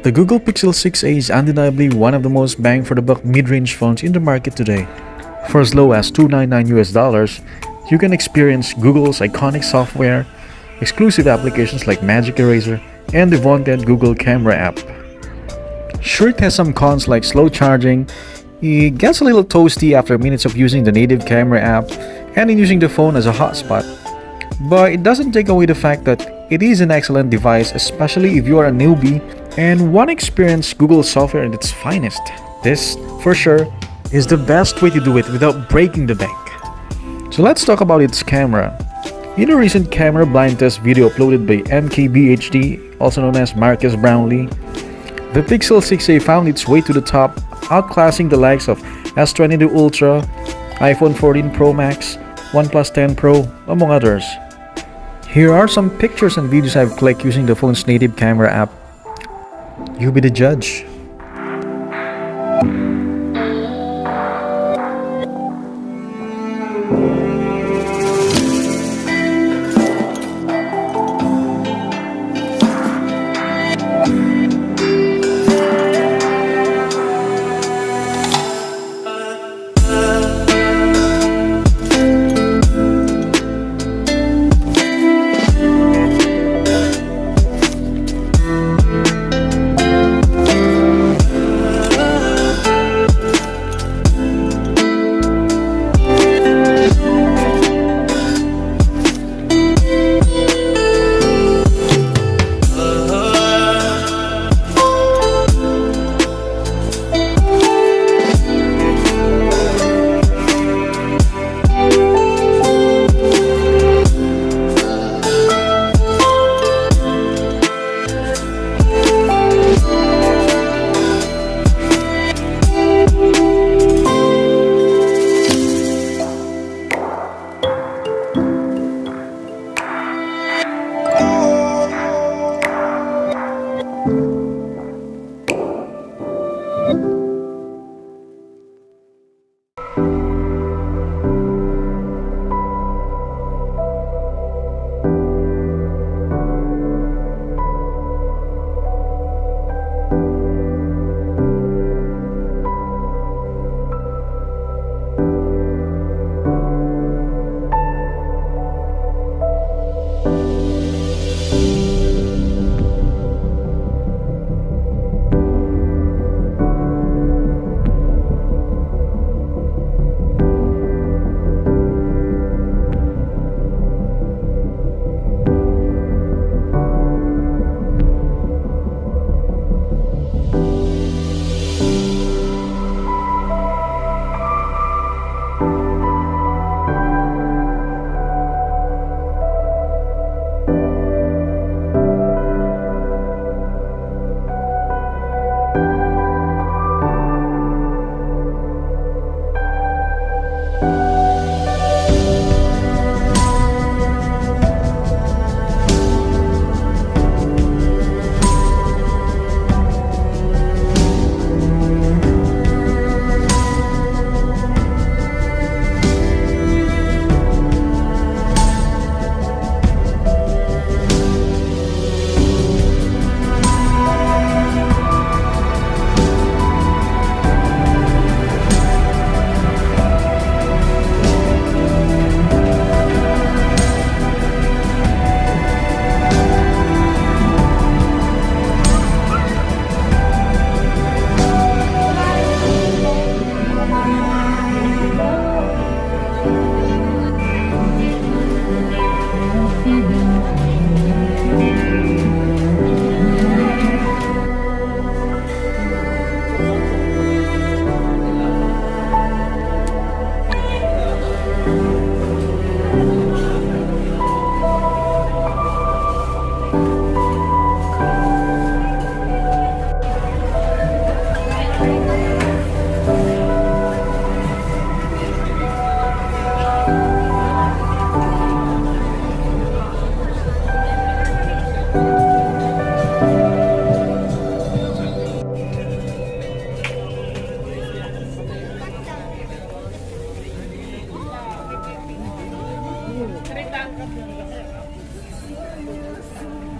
The Google Pixel 6a is undeniably one of the most bang for the buck mid-range phones in the market today. For as low as $299, you can experience Google's iconic software, exclusive applications like Magic Eraser, and the vaunted Google Camera app. Sure, it has some cons like slow charging, it gets a little toasty after minutes of using the native camera app, and in using the phone as a hotspot. But it doesn't take away the fact that it is an excellent device, especially if you are a newbie and want to experience Google software at its finest. This, for sure, is the best way to do it without breaking the bank. So let's talk about its camera. In a recent camera blind test video uploaded by MKBHD, also known as Marcus Brownlee, the Pixel 6a found its way to the top, outclassing the likes of S22 Ultra, iPhone 14 Pro Max, OnePlus 10 Pro, among others. Here are some pictures and videos I've clicked using the phone's native camera app. You be the judge.